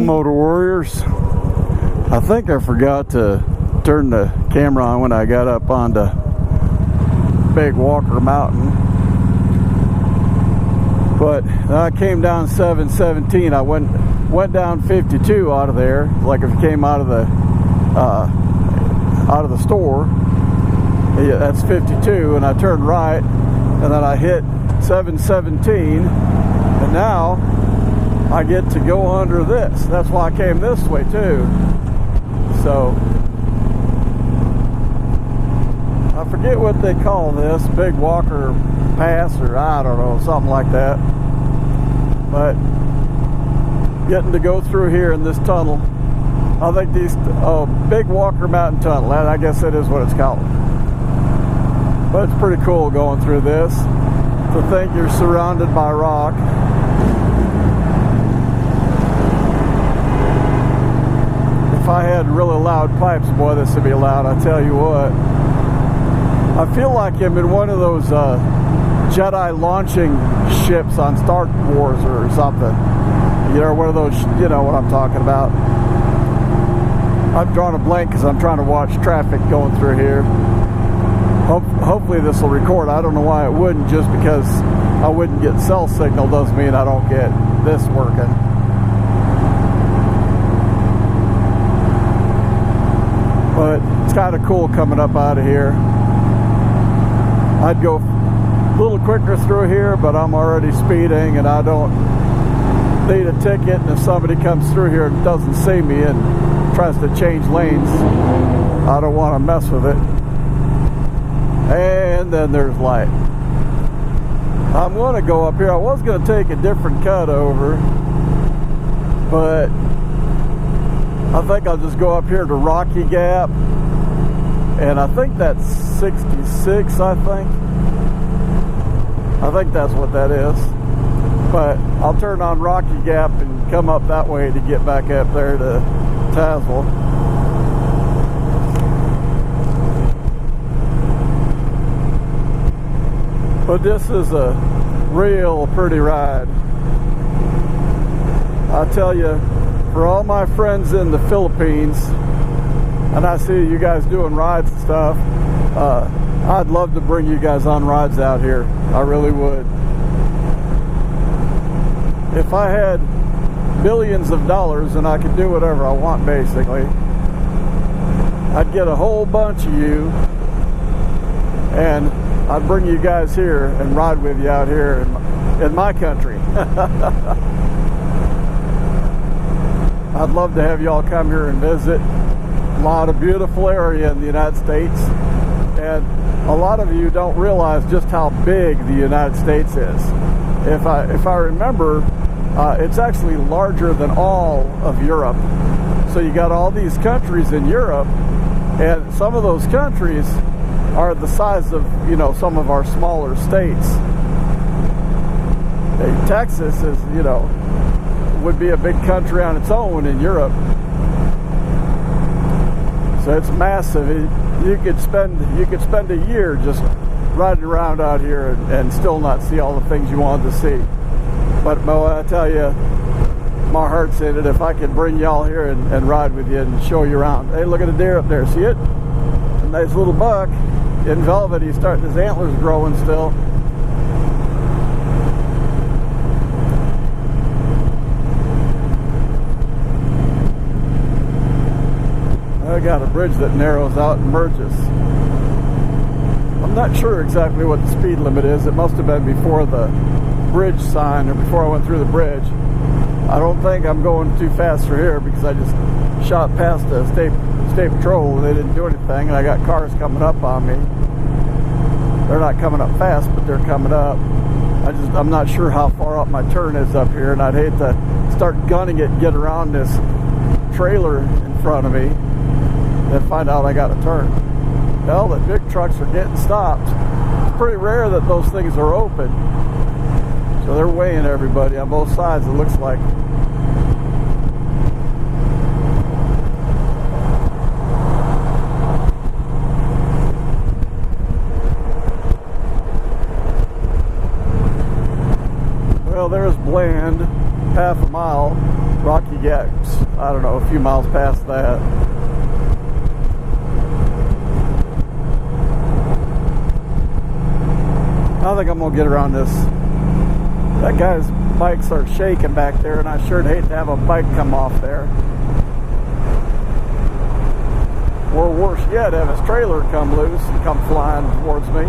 Motor Warriors. I think I forgot to turn the camera on when I got up onto Big Walker Mountain, but I came down 717. I went down 52 out of there, like if you came out of the store. Yeah, that's 52, and I turned right, and then I hit 717, and now I get to go under this. That's why I came this way too. So I forget what they call this, Big Walker Pass, or I don't know, something like that. But getting to go through here in this tunnel, I think these Big Walker Mountain Tunnel, I guess that is what it's called. But it's pretty cool going through this, to think you're surrounded by rock. If I had really loud pipes, boy, this would be loud, I tell you what. I feel like I'm in one of those Jedi launching ships on Star Wars or something. You know, one of those, you know what I'm talking about. I've drawn a blank because I'm trying to watch traffic going through here. Hopefully this will record. I don't know why it wouldn't. Just because I wouldn't get cell signal doesn't mean I don't get this working. But it's kind of cool coming up out of here. I'd go a little quicker through here, but I'm already speeding and I don't need a ticket. And if somebody comes through here and doesn't see me and tries to change lanes, I don't want to mess with it. And then there's light. I'm going to go up here. I was going to take a different cut over, but I think I'll just go up here to Rocky Gap, and I think that's 66. I think that's what that is. But I'll turn on Rocky Gap and come up that way to get back up there to Tazewell. But this is a real pretty ride. I tell you, for all my friends in the Philippines, and I see you guys doing rides and stuff, I'd love to bring you guys on rides out here. I really would. If I had billions of dollars and I could do whatever I want, basically, I'd get a whole bunch of you and I'd bring you guys here and ride with you out here in my country. I'd love to have y'all come here and visit. A lot of beautiful area in the United States, and a lot of you don't realize just how big the United States is. If I remember, it's actually larger than all of Europe. So you got all these countries in Europe, and some of those countries are the size of, you know, some of our smaller states. Texas is, you know, would be a big country on its own in Europe. So it's massive. You could spend a year just riding around out here and still not see all the things you wanted to see. But Mo, I tell you, my heart's in it. If I could bring y'all here and ride with you and show you around. Hey, look at the deer up there. See it? A nice little buck in velvet. He's starting, his antlers growing still. I got a bridge that narrows out and merges. I'm not sure exactly what the speed limit is. It must have been before the bridge sign or before I went through the bridge. I don't think I'm going too fast for here because I just shot past the state patrol and they didn't do anything, and I got cars coming up on me. They're not coming up fast, but they're coming up. I'm not sure how far up my turn is up here, and I'd hate to start gunning it and get around this trailer in front of me and find out I got to turn. Well, the big trucks are getting stopped. It's pretty rare that those things are open. So they're weighing everybody on both sides, it looks like. Well, there's Bland, half a mile. Rocky Gaps, I don't know, a few miles past that. I think I'm gonna get around this. That guy's bikes are shaking back there, and I sure hate to have a bike come off there. Or worse yet, have his trailer come loose and come flying towards me.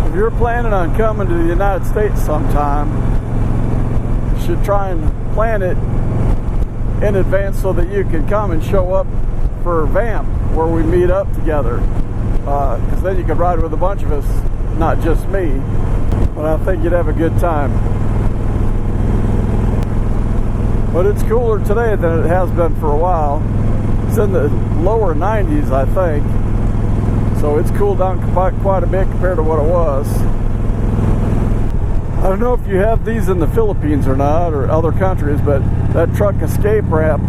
If you're planning on coming to the United States sometime, you should try and plan it in advance so that you can come and show up for VAMM, where we meet up together. Because then you could ride with a bunch of us, not just me. But I think you'd have a good time. But it's cooler today than it has been for a while. It's in the lower 90s, I think. So it's cooled down quite a bit compared to what it was. I don't know if you have these in the Philippines or not, or other countries, but that truck escape ramp,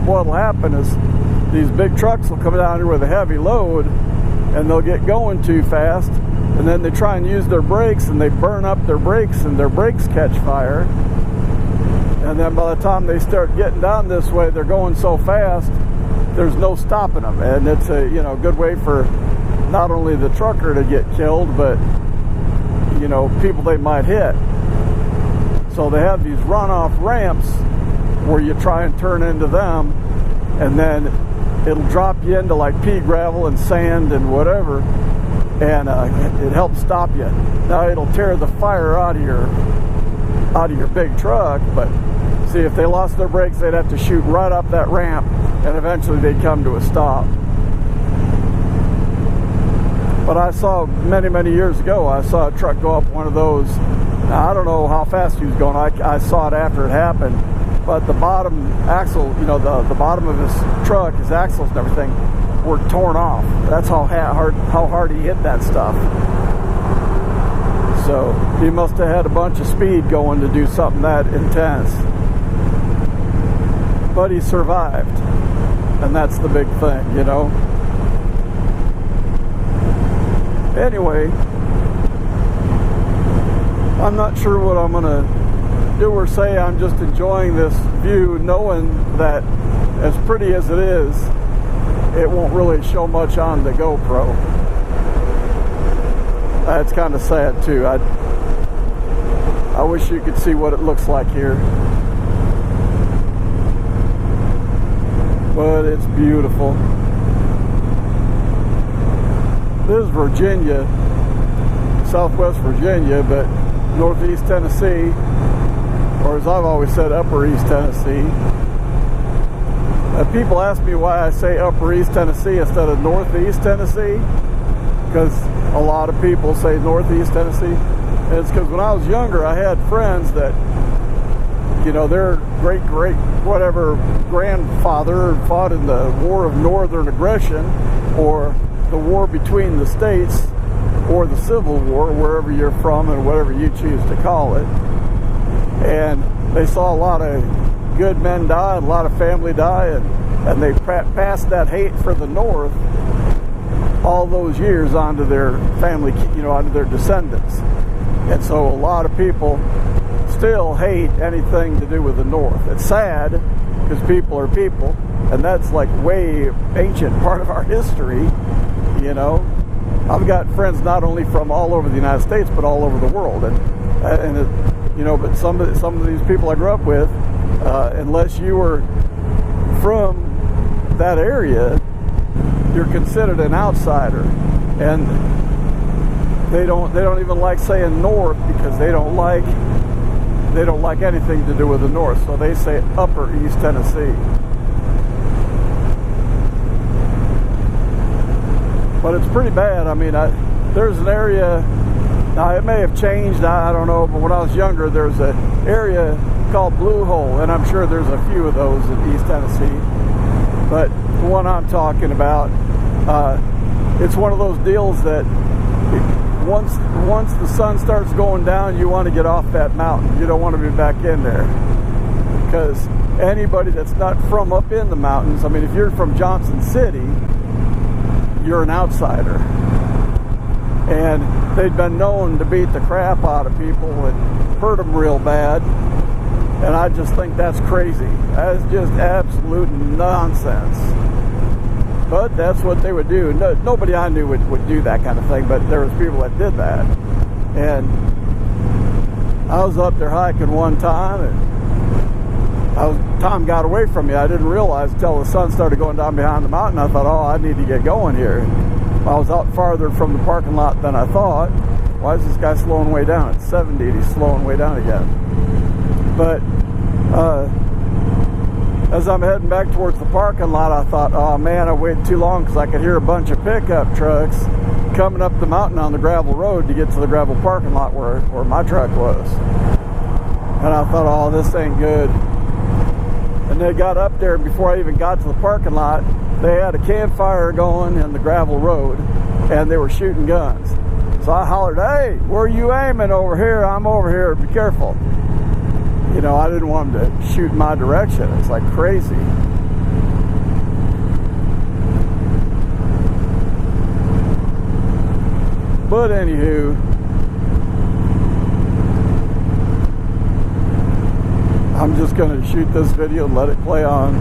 what'll happen is these big trucks will come down here with a heavy load, and they'll get going too fast, and then they try and use their brakes, and they burn up their brakes, and their brakes catch fire. And then by the time they start getting down this way, they're going so fast, there's no stopping them. And it's a good way for not only the trucker to get killed, but people they might hit. So they have these runoff ramps where you try and turn into them, and then it'll drop you into like pea gravel and sand and whatever, and it helps stop you. Now it'll tear the fire out of your big truck, but see, if they lost their brakes, they'd have to shoot right up that ramp, and eventually they'd come to a stop. But I saw many years ago, I saw a truck go up one of those. Now, I don't know how fast he was going. I saw it after it happened, but the bottom axle, the bottom of his truck, his axles and everything, were torn off. That's how hard he hit that stuff. So he must have had a bunch of speed going to do something that intense. But he survived, and that's the big thing, Anyway, I'm not sure what I'm gonna do or say. I'm just enjoying this view, knowing that as pretty as it is, it won't really show much on the GoPro. That's kind of sad too. I wish you could see what it looks like here. But it's beautiful. This is Virginia, Southwest Virginia, but Northeast Tennessee, or as I've always said, Upper East Tennessee. People ask me why I say Upper East Tennessee instead of Northeast Tennessee, because a lot of people say Northeast Tennessee. And it's because when I was younger, I had friends that, their great whatever grandfather fought in the War of Northern Aggression, or the war between the states, or the Civil War, wherever you're from and whatever you choose to call it. And they saw a lot of good men die, a lot of family die, and they passed that hate for the North all those years onto their family, onto their descendants. And so a lot of people still hate anything to do with the North. It's sad, because people are people, and that's like way ancient part of our history. I've got friends not only from all over the United States, but all over the world, and but some of these people I grew up with, unless you were from that area, you're considered an outsider, and they don't even like saying North, because they don't like anything to do with the North, so they say Upper East Tennessee. But it's pretty bad. I mean, there's an area, now it may have changed, I don't know, but when I was younger, there's an area called Blue Hole, and I'm sure there's a few of those in East Tennessee. But the one I'm talking about, it's one of those deals that once the sun starts going down, you want to get off that mountain. You don't want to be back in there. Because anybody that's not from up in the mountains, I mean, if you're from Johnson City, you're an outsider. And they'd been known to beat the crap out of people, and hurt them real bad. And I just think that's crazy. That's just absolute nonsense. But that's what they would do. No, nobody I knew would do that kind of thing, but there was people that did that. And I was up there hiking one time, and time got away from me. I didn't realize until the sun started going down behind the mountain. I thought, oh, I need to get going here. I was out farther from the parking lot than I thought. Why is this guy slowing way down? It's 70, he's slowing way down again. But as I'm heading back towards the parking lot, I thought, oh man, I waited too long because I could hear a bunch of pickup trucks coming up the mountain on the gravel road to get to the gravel parking lot where my truck was. And I thought, oh, this ain't good. And they got up there, before I even got to the parking lot, they had a campfire going in the gravel road, and they were shooting guns. So I hollered, hey, where are you aiming? Over here? I'm over here, be careful. You know, I didn't want them to shoot in my direction. It's like crazy. But anywho, I'm just going to shoot this video and let it play on.